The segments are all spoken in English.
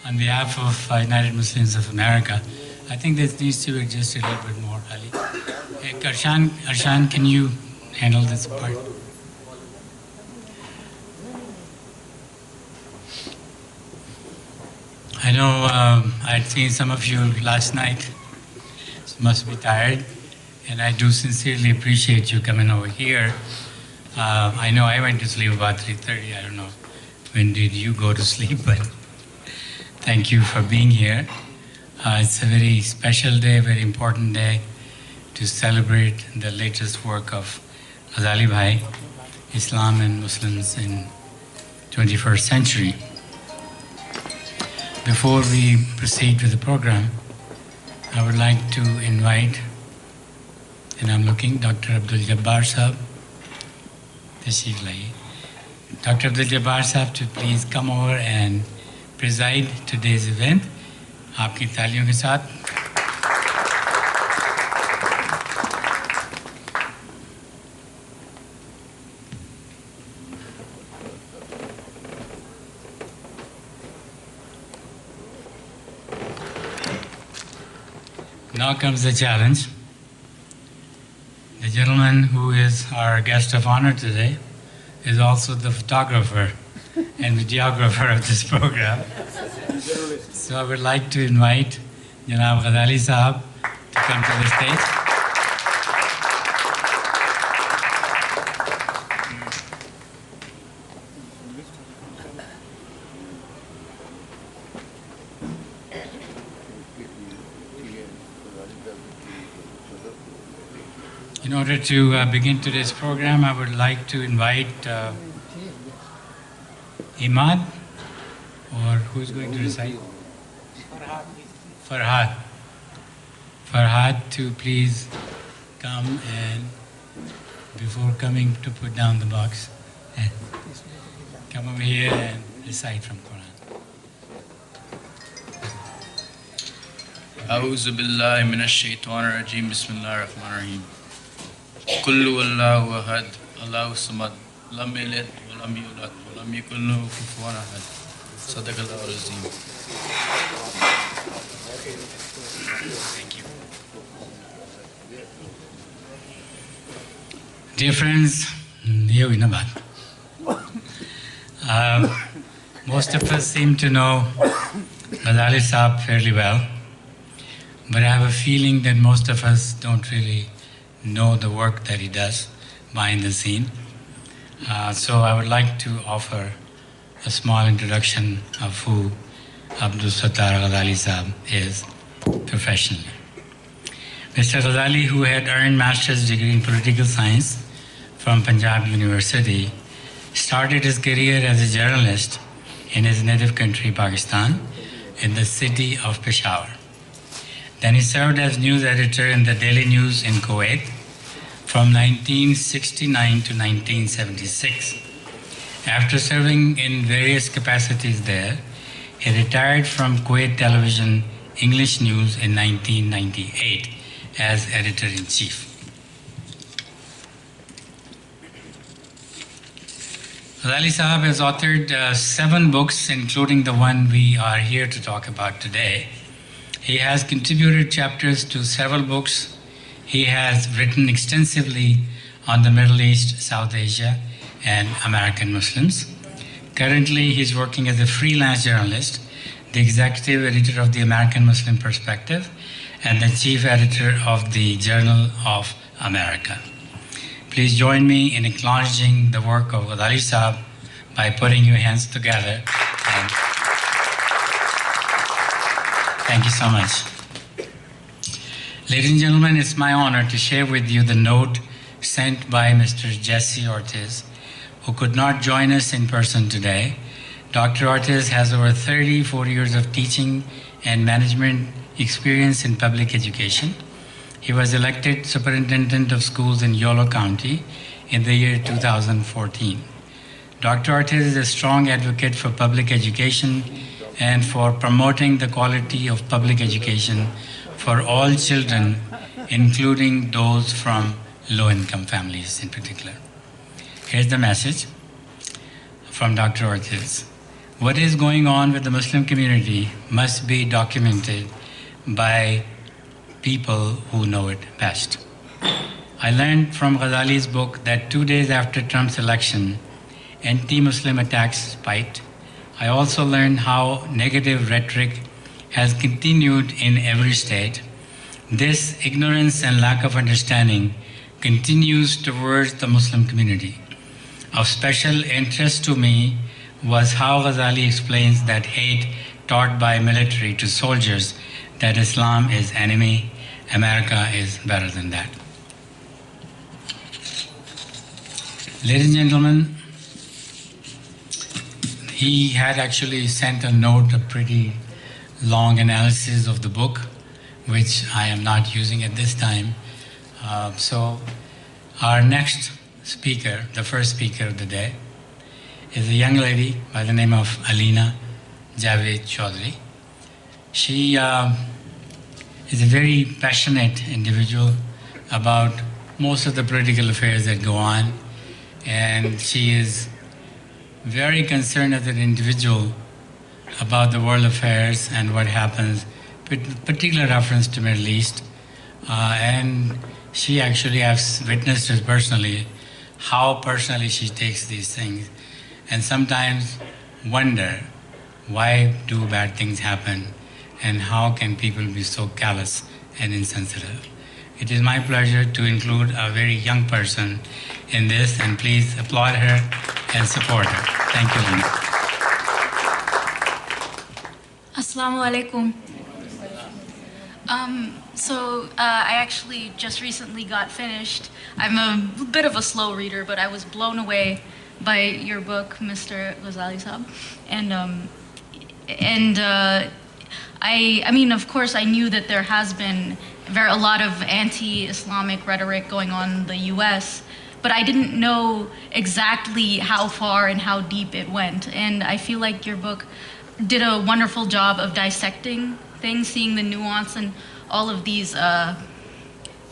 on behalf of United Muslims of America. I think this needs to be adjusted a little bit more, Ali. Hey, Arshan, can you handle this part? I know I'd seen some of you last night, so must be tired, and I do sincerely appreciate you coming over here. I know I went to sleep about 3:30. I don't know when did you go to sleep, but thank you for being here. It's a very special day, very important day to celebrate the latest work of Ghazali Bhai, Islam and Muslims in 21st century. Before we proceed with the program, I would like to invite, and I'm looking, Dr. Abdul Jabbar Sahab, Tashie Zaheer. Dr. Abdul Jabbar Sahab to please come over and preside today's event. आपकी तालियों के साथ. Now comes the challenge. The gentleman who is our guest of honor today is also the photographer and videographer of this program. So I would like to invite Janab Ghazali Sahab to come to the stage. In order to begin today's program, I would like to invite Imad, or who's going to recite? Farhad to please come and before coming to put down the box, come over here and recite from Quran. A'udhu billahi minash shaitanir rajim. Bismillahir rahmanir rahim. Kullu wallahu ahad, Allahu samad, lam yalid wa lam yulad wa lam yakul lahu kufuwan ahad. Sadaqallahu al-azim. Thank you. Dear friends, most of us seem to know Ghazali Sahab fairly well, but I have a feeling that most of us don't really know the work that he does behind the scene. So I would like to offer a small introduction of who Abdus Sattar Ghazali Sahab is professionally. Mr. Ghazali, who had earned master's degree in political science from Punjab University, started his career as a journalist in his native country, Pakistan, in the city of Peshawar. Then he served as news editor in the Daily News in Kuwait from 1969 to 1976. After serving in various capacities there, he retired from Kuwait Television English News in 1998 as editor-in-chief. Ghazali Sahab has authored 7 books, including the one we are here to talk about today. He has contributed chapters to several books. He has written extensively on the Middle East, South Asia, and American Muslims. Currently, he is working as a freelance journalist, the executive editor of the American Muslim Perspective, and the chief editor of the Journal of America. Please join me in acknowledging the work of Ghazali Sahab by putting your hands together. And thank you so much. Ladies and gentlemen, it's my honor to share with you the note sent by Mr. Jesse Ortiz, who could not join us in person today. Dr. Ortiz has over 34 years of teaching and management experience in public education. He was elected superintendent of schools in Yolo County in the year 2014. Dr. Ortiz is a strong advocate for public education and for promoting the quality of public education for all children, including those from low-income families in particular. Here's the message from Dr. Ortiz. What is going on with the Muslim community must be documented by people who know it best. I learned from Ghazali's book that 2 days after Trump's election, anti-Muslim attacks spiked. I also learned how negative rhetoric has continued in every state. This ignorance and lack of understanding continues towards the Muslim community. Of special interest to me was how Ghazali explains that hate taught by military to soldiers, that Islam is enemy, America is better than that. Ladies and gentlemen, he had actually sent a note, a pretty long analysis of the book, which I am not using at this time. So our next speaker, the first speaker of the day, is a young lady by the name of Aleena Javaid Chaudhry. She is a very passionate individual about most of the political affairs that go on, and she is very concerned as an individual about the world affairs and what happens, with particular reference to Middle East. And she actually has witnessed it personally, how personally she takes these things, and sometimes wonder why do bad things happen and how can people be so callous and insensitive. It is my pleasure to include a very young person in this, and please applaud her and support her. Thank you, Aleena. Assalamu alaikum. I actually just recently got finished. I'm a bit of a slow reader, but I was blown away by your book, Mr. Ghazali Sahab. I mean, of course, I knew that there has been a lot of anti-Islamic rhetoric going on in the US, but I didn't know exactly how far and how deep it went. And I feel like your book did a wonderful job of dissecting things, seeing the nuance and all of these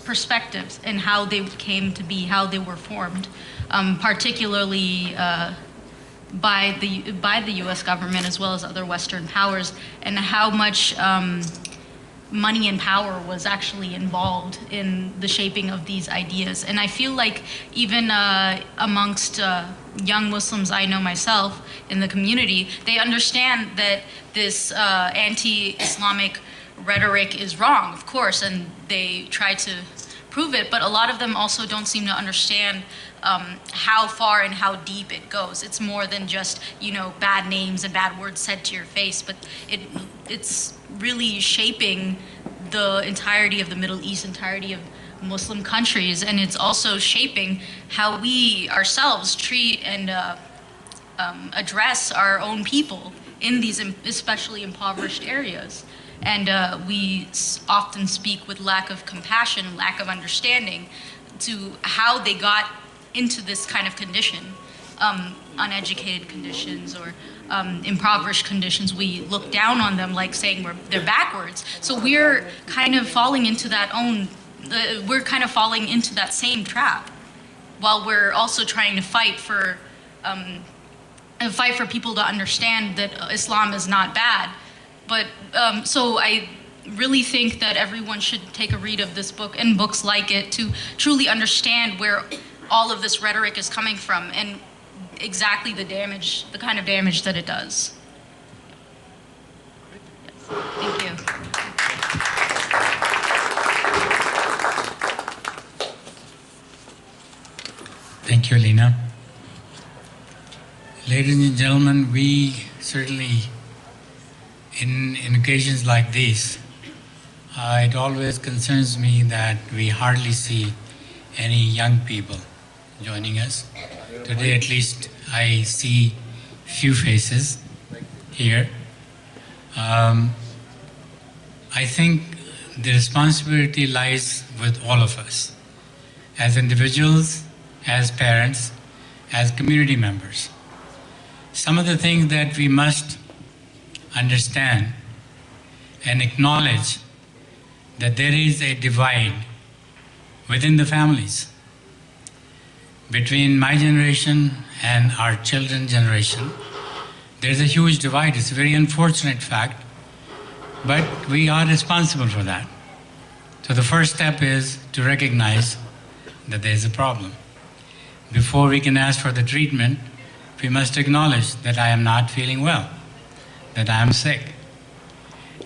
perspectives and how they came to be, how they were formed, particularly by the U.S. government as well as other Western powers, and how much money and power was actually involved in the shaping of these ideas. And I feel like even amongst young Muslims I know myself in the community, they understand that this anti-Islamic rhetoric is wrong, of course, and they try to prove it, but a lot of them also don't seem to understand how far and how deep it goes. It's more than just, you know, bad names and bad words said to your face, but it's really shaping the entirety of the Middle East, entirety of Muslim countries, and it's also shaping how we ourselves treat and address our own people in these especially impoverished areas. And we often speak with lack of compassion, lack of understanding to how they got into this kind of condition, uneducated conditions or impoverished conditions. We look down on them like saying they're backwards. So we're kind of falling into that same trap, while we're also trying to fight for people to understand that Islam is not bad. But so I really think that everyone should take a read of this book and books like it to truly understand where all of this rhetoric is coming from and exactly the kind of damage that it does. Thank you. Thank you, Aleena. Ladies and gentlemen, we certainly, in occasions like these, it always concerns me that we hardly see any young people joining us. Today, at least, I see few faces here. I think the responsibility lies with all of us, as individuals, as parents, as community members. Some of the things that we must understand and acknowledge, that there is a divide within the families between my generation and our children's generation. There's a huge divide. It's a very unfortunate fact, but we are responsible for that. So the first step is to recognize that there is a problem. Before we can ask for the treatment, we must acknowledge that I am not feeling well, that I am sick.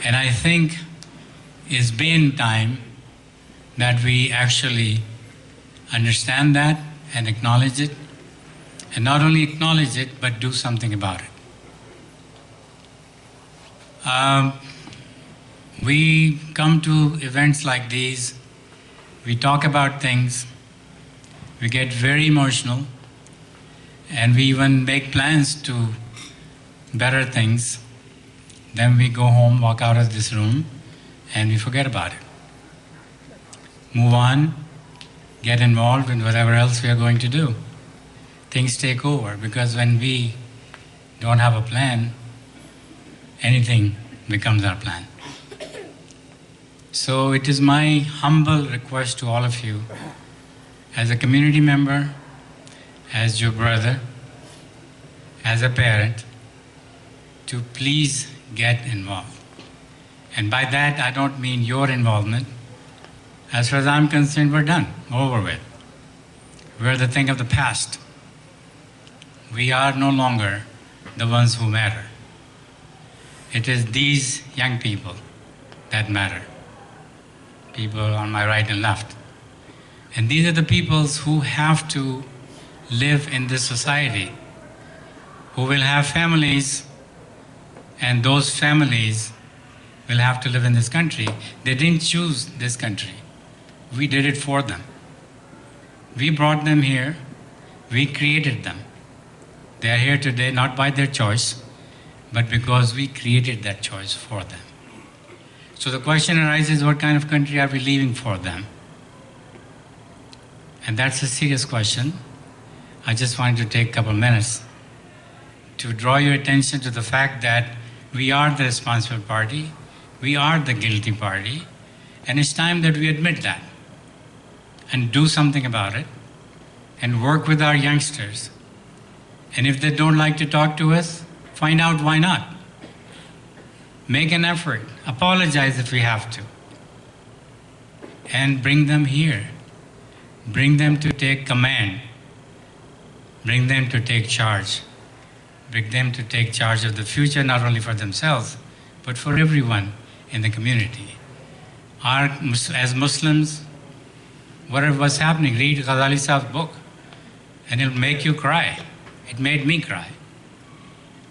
And I think it's been time that we actually understand that and acknowledge it, and not only acknowledge it, but do something about it. We come to events like these, we talk about things, we get very emotional, and we even make plans to better things. Then we go home, walk out of this room, and we forget about it. Move on, get involved in whatever else we are going to do. Things take over, because when we don't have a plan, anything becomes our plan. So it is my humble request to all of you, as a community member, as your brother, as a parent, to please get involved. And by that, I don't mean your involvement. As far as I'm concerned, we're done, over with. We're the thing of the past. We are no longer the ones who matter. It is these young people that matter. People on my right and left. And these are the peoples who have to live in this society, who will have families, and those families will have to live in this country. They didn't choose this country. We did it for them. We brought them here. We created them. They are here today not by their choice, but because we created that choice for them. So the question arises, what kind of country are we leaving for them? And that's a serious question. I just wanted to take a couple minutes to draw your attention to the fact that we are the responsible party, we are the guilty party, and it's time that we admit that and do something about it and work with our youngsters. And if they don't like to talk to us, find out why not. Make an effort, apologize if we have to, and bring them here. Bring them to take command. Bring them to take charge. Bring them to take charge of the future, not only for themselves, but for everyone in the community. As Muslims, whatever was happening, read Ghazali Saab's book, and it'll make you cry. It made me cry.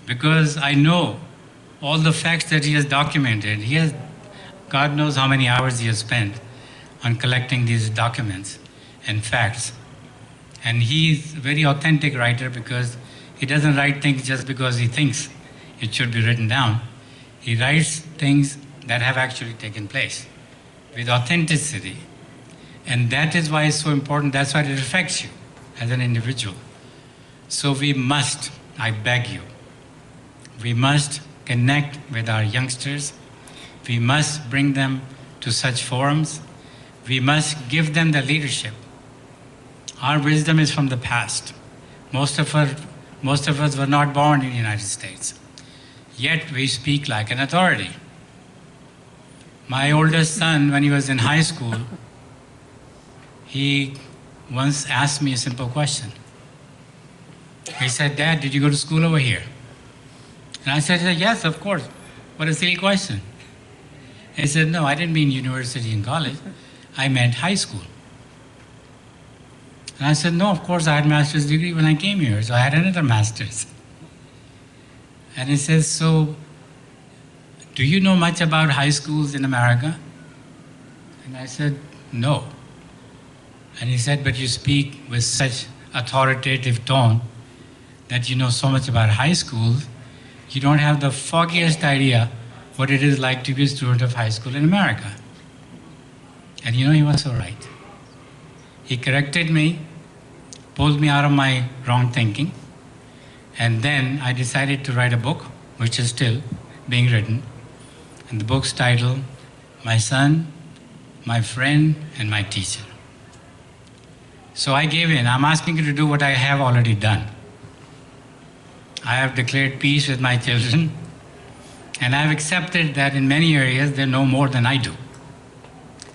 Because I know all the facts that he has documented. He has, God knows how many hours he has spent on collecting these documents and facts. And he's a very authentic writer, because he doesn't write things just because he thinks it should be written down. He writes things that have actually taken place with authenticity. And that is why it's so important. That's why it affects you as an individual. So we must, I beg you, we must connect with our youngsters. We must bring them to such forums. We must give them the leadership. Our wisdom is from the past. Most of us were not born in the United States. Yet we speak like an authority. My oldest son, when he was in high school, he once asked me a simple question. He said, "Dad, did you go to school over here?" And I said, "Yes, of course." What a silly question. He said, "No, I didn't mean university and college. I meant high school." And I said, "No, of course, I had a master's degree when I came here, so I had another master's." And he says, "So, do you know much about high schools in America?" And I said, "No." And he said, "But you speak with such authoritative tone that you know so much about high schools, you don't have the foggiest idea what it is like to be a student of high school in America." And you know, he was so right. He corrected me, pulled me out of my wrong thinking, and then I decided to write a book, which is still being written. And the book's title, My Son, My Friend, and My Teacher. So I gave in. I'm asking you to do what I have already done. I have declared peace with my children, and I have accepted that in many areas they know more than I do,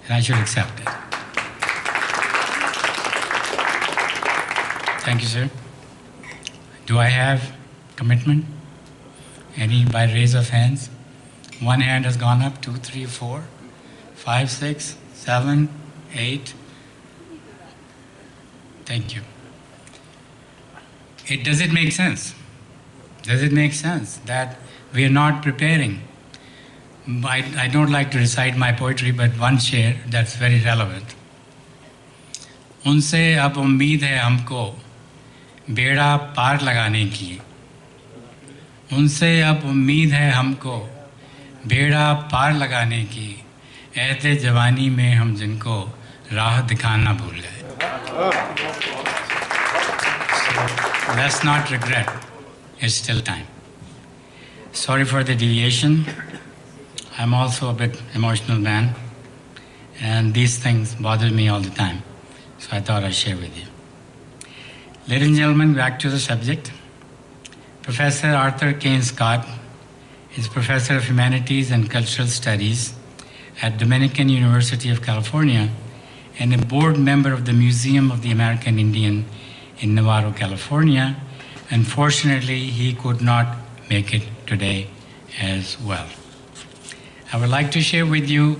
and I should accept it. Thank you, sir. Do I have commitment? Any by raise of hands? One hand has gone up, 2, 3, 4, 5, 6, 7, 8. Thank you. Does it make sense? Does it make sense that we are not preparing? I don't like to recite my poetry, but one share that's very relevant. उनसे अब उम्मीद है हमको बेड़ा पार लगाने की. उनसे अब उम्मीद है हमको बेड़ा पार लगाने की. ऐते जवानी में हम जिनको राह दिखाना भूल गए. So let's not regret. It's still time. Sorry for the deviation. I'm also a bit emotional man, and these things bother me all the time. So I thought I'd share with you. Ladies and gentlemen, back to the subject. Professor Arthur Kane Scott is Professor of Humanities and Cultural Studies at Dominican University of California and a board member of the Museum of the American Indian in Newark, California. Unfortunately, he could not make it today as well. I would like to share with you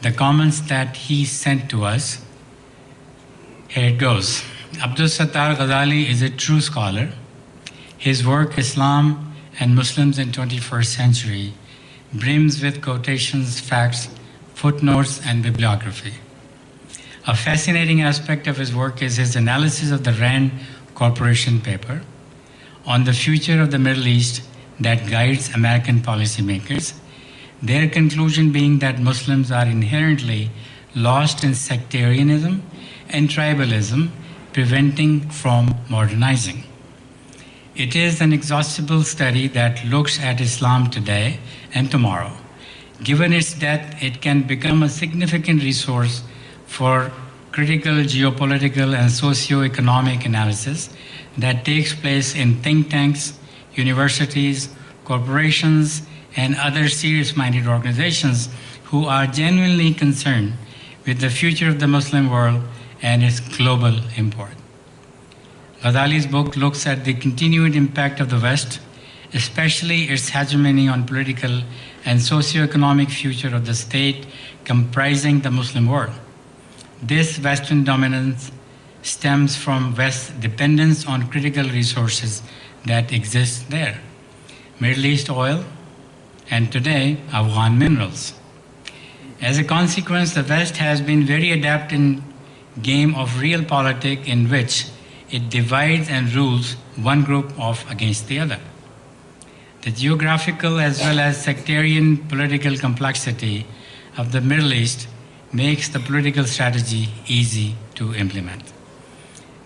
the comments that he sent to us. Here it goes. Abdus Sattar Ghazali is a true scholar. His work, Islam and Muslims in 21st Century, brims with quotations, facts, footnotes, and bibliography. A fascinating aspect of his work is his analysis of the Rand Corporation paper on the future of the Middle East that guides American policymakers, their conclusion being that Muslims are inherently lost in sectarianism and tribalism, preventing from modernizing. It is an exhaustible study that looks at Islam today and tomorrow. Given its depth, it can become a significant resource for critical geopolitical and socio-economic analysis that takes place in think tanks, universities, corporations, and other serious-minded organizations who are genuinely concerned with the future of the Muslim world and its global import. Ghazali's book looks at the continued impact of the West, especially its hegemony on political and socio-economic future of the state comprising the Muslim world. This Western dominance stems from West's dependence on critical resources that exist there. Middle East oil, and today, Afghan minerals. As a consequence, the West has been very adept in game of realpolitik in which it divides and rules one group off against the other. The geographical as well as sectarian political complexity of the Middle East makes the political strategy easy to implement.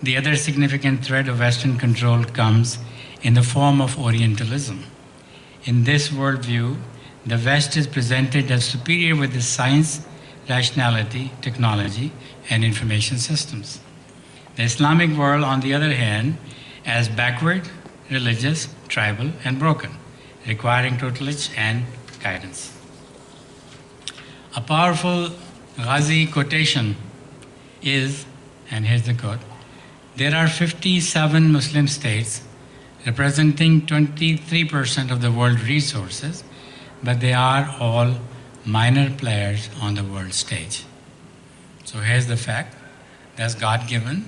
The other significant thread of Western control comes in the form of Orientalism. In this worldview, the West is presented as superior with its science, rationality, technology, and information systems. The Islamic world, on the other hand, as backward, religious, tribal, and broken, requiring tutelage and guidance. A powerful Ghazi quotation is, and here's the quote, there are 57 Muslim states representing 23% of the world resources, but they are all minor players on the world stage. So here's the fact, that's God-given,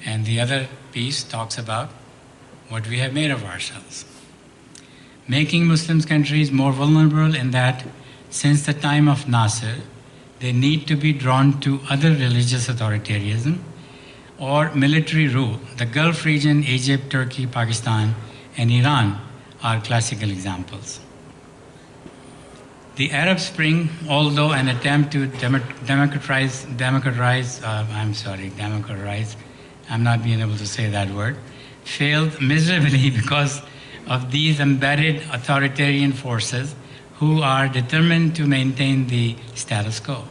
and the other piece talks about what we have made of ourselves. Making Muslim countries more vulnerable in that since the time of Nasser, they need to be drawn to other religious authoritarianism or military rule. The Gulf region, Egypt, Turkey, Pakistan, and Iran are classical examples. The Arab Spring, although an attempt to democratize, I'm not being able to say that word, failed miserably because of these embedded authoritarian forces who are determined to maintain the status quo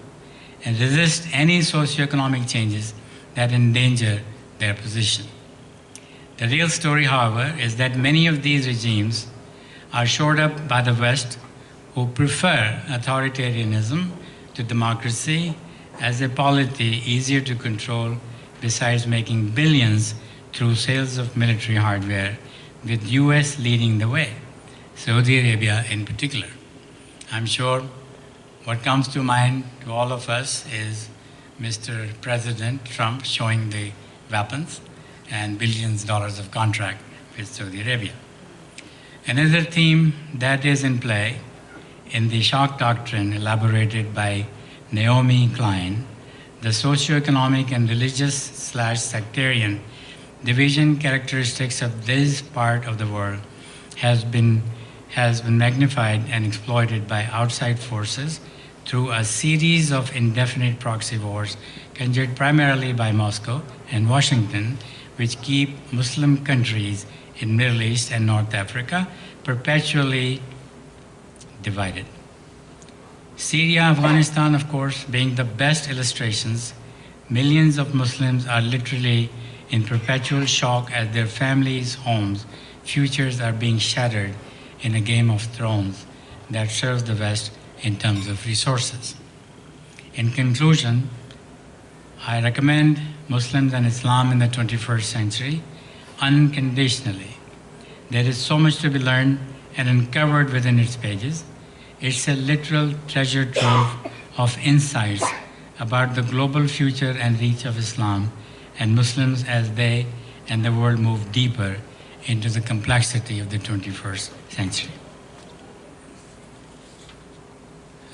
and resist any socioeconomic changes that endanger their position. The real story, however, is that many of these regimes are shored up by the West, who prefer authoritarianism to democracy as a polity easier to control, besides making billions through sales of military hardware, with US leading the way, Saudi Arabia in particular. I'm sure what comes to mind to all of us is Mr. President Trump showing the weapons and billions of dollars of contract with Saudi Arabia. Another theme that is in play in the shock doctrine elaborated by Naomi Klein, the socioeconomic and religious/sectarian division characteristics of this part of the world has been magnified and exploited by outside forces through a series of indefinite proxy wars conducted primarily by Moscow and Washington, which keep Muslim countries in Middle East and North Africa perpetually divided. Syria, Afghanistan, of course, being the best illustrations, millions of Muslims are literally in perpetual shock as their families, homes, futures are being shattered in a game of thrones that serves the West in terms of resources. In conclusion, I recommend Muslims and Islam in the 21st century unconditionally. There is so much to be learned and uncovered within its pages. It's a literal treasure trove of insights about the global future and reach of Islam and Muslims as they and the world move deeper into the complexity of the 21st century.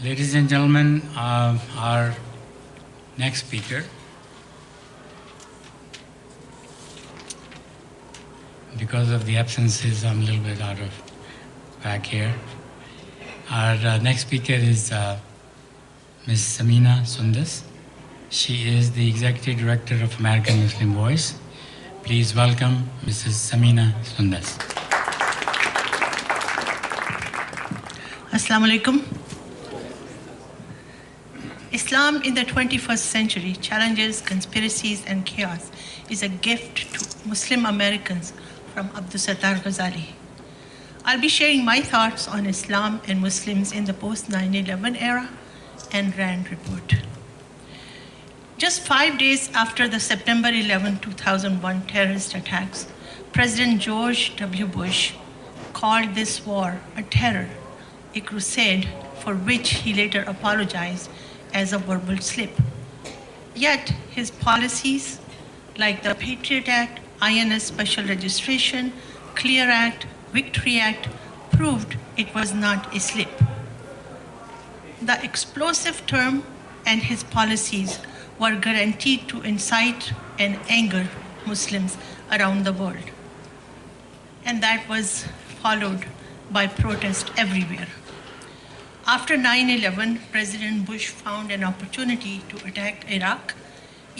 Ladies and gentlemen, our next speaker, because of the absences, I'm a little bit out of whack here. Our next speaker is Ms. Samina Sundas. She is the Executive Director of American Muslim Voice. Please welcome Mrs. Samina Sundas. Assalamu alaikum. Islam in the 21st century challenges conspiracies and chaos is a gift to Muslim Americans from Abdus Sattar Ghazali. I'll be sharing my thoughts on Islam and Muslims in the post-9/11 era and RAND report. Just 5 days after the September 11, 2001 terrorist attacks, President George W. Bush called this war a terror, a crusade for which he later apologized as a verbal slip. Yet his policies, like the Patriot Act, INS Special Registration, Clear Act, Victory Act, proved it was not a slip. The explosive term and his policies were guaranteed to incite and anger Muslims around the world. And that was followed by protest everywhere. After 9/11, President Bush found an opportunity to attack Iraq,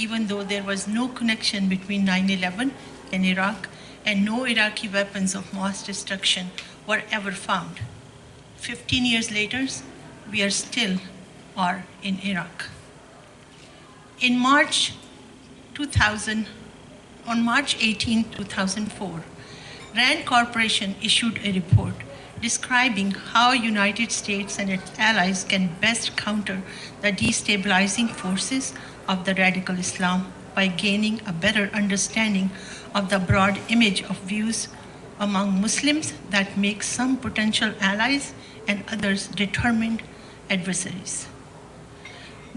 even though there was no connection between 9/11 and Iraq, and no Iraqi weapons of mass destruction were ever found. 15 years later, we are still in Iraq. On March 18, 2004, RAND Corporation issued a report describing how United States and its allies can best counter the destabilizing forces of the radical Islam by gaining a better understanding of the broad image of views among Muslims that make some potential allies and others determined adversaries.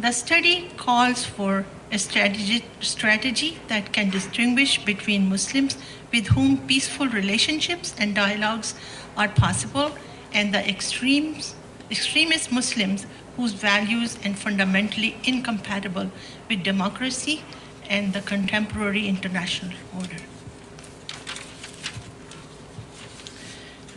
The study calls for a strategy that can distinguish between Muslims with whom peaceful relationships and dialogues are possible and the extremist Muslims whose values are fundamentally incompatible with democracy and the contemporary international order.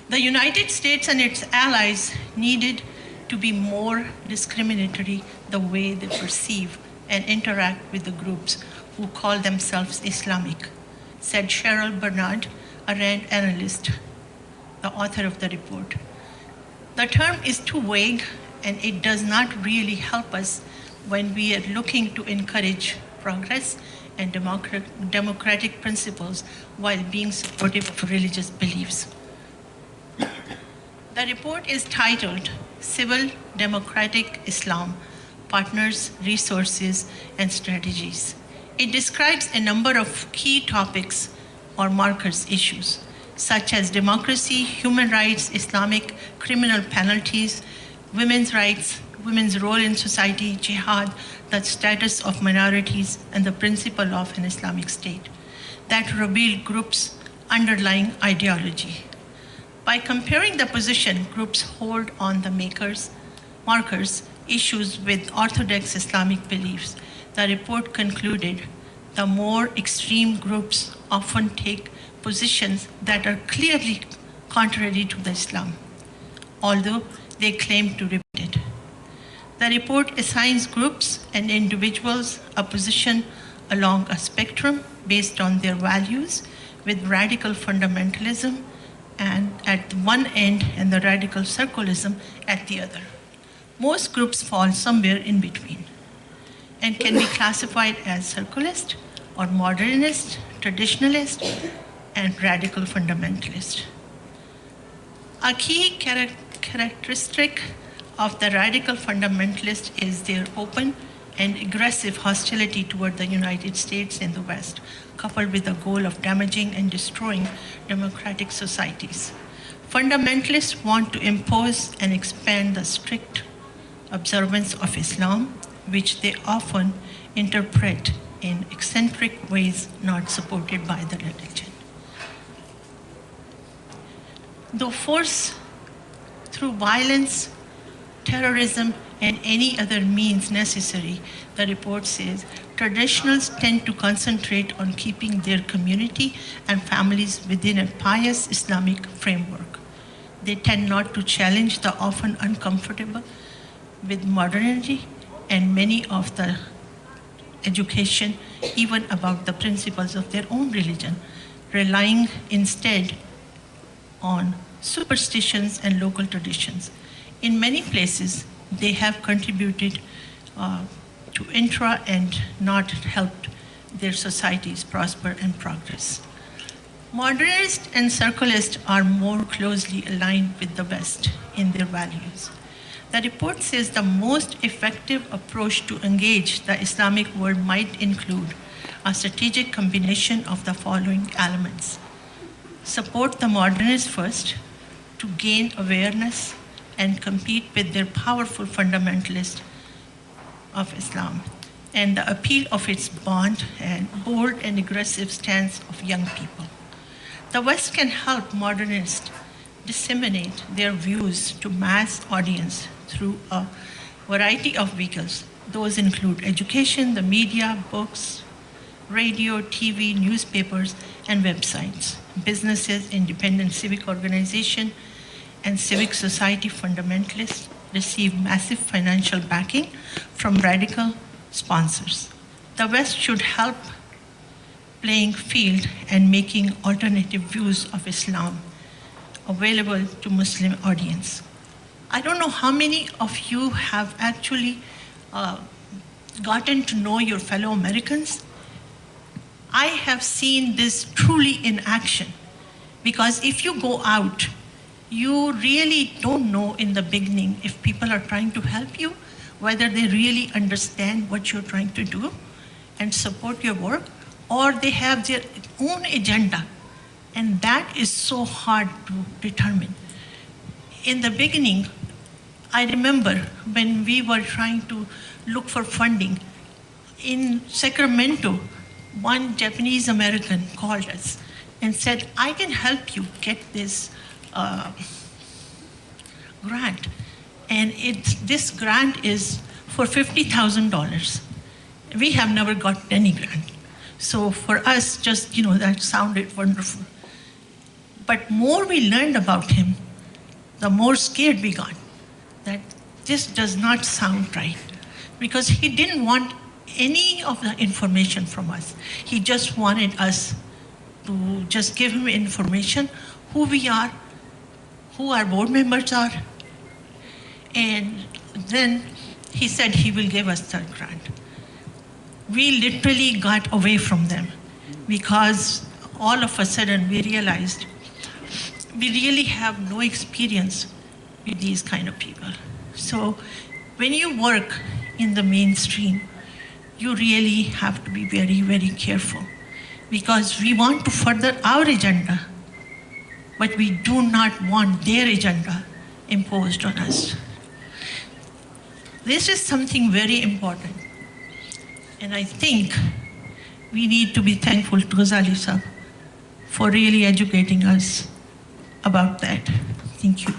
The United States and its allies needed to be more discriminatory the way they perceive and interact with the groups who call themselves Islamic, said Cheryl Bernard, a RAND analyst, the author of the report. The term is too vague and it does not really help us when we are looking to encourage progress and democratic principles while being supportive of religious beliefs. The report is titled Civil Democratic Islam, Partners, Resources, and Strategies. It describes a number of key topics or markers issues, such as democracy, human rights, Islamic criminal penalties, women's rights, women's role in society, jihad, the status of minorities, and the principle of an Islamic state that reveal groups' underlying ideology. By comparing the position groups hold on the markers, issues with orthodox Islamic beliefs, the report concluded the more extreme groups often take positions that are clearly contrary to the Islam, although they claim to repeat it. The report assigns groups and individuals a position along a spectrum based on their values, with radical fundamentalism and at one end and the radical circularism at the other. Most groups fall somewhere in between and can be classified as circularist or modernist, traditionalist, and radical fundamentalist. A key characteristic of the radical fundamentalist is their open and aggressive hostility toward the United States and the West, coupled with the goal of damaging and destroying democratic societies. Fundamentalists want to impose and expand the strict observance of Islam, which they often interpret in eccentric ways not supported by the religion. Though force through violence, terrorism, and any other means necessary, the report says, traditionals tend to concentrate on keeping their community and families within a pious Islamic framework. They tend not to challenge the often uncomfortable with modernity and many of the education, even about the principles of their own religion, relying instead on superstitions and local traditions. In many places, they have contributed to intra and not helped their societies prosper and progress. Modernists and circularists are more closely aligned with the West in their values. The report says the most effective approach to engage the Islamic world might include a strategic combination of the following elements. Support the modernists first to gain awareness and compete with their powerful fundamentalists of Islam and the appeal of its bold and aggressive stance of young people. The West can help modernists disseminate their views to mass audience through a variety of vehicles. Those include education, the media, books, radio, TV, newspapers, and websites, businesses, independent civic organizations, and civic society fundamentalists receive massive financial backing from radical sponsors. The West should help playing field and making alternative views of Islam available to Muslim audience. I don't know how many of you have actually gotten to know your fellow Americans. I have seen this truly in action, because if you go out, you really don't know in the beginning if people are trying to help you, whether they really understand what you're trying to do and support your work, or they have their own agenda. And that is so hard to determine. In the beginning, I remember when we were trying to look for funding, in Sacramento, one Japanese American called us and said, I can help you get this grant. And this grant is for $50,000. We have never got any grant. So for us, just, that sounded wonderful. But more we learned about him, the more scared we got that this does not sound right, because he didn't want any of the information from us. He just wanted us to just give him information, who we are, who our board members are, and then he said he will give us the grant. we literally got away from them because all of a sudden we realized we really have no experience with these kind of people. So when you work in the mainstream, you really have to be very, very careful because we want to further our agenda, but we do not want their agenda imposed on us. This is something very important. And I think we need to be thankful to Ghazali Sahab for really educating us about that. Thank you.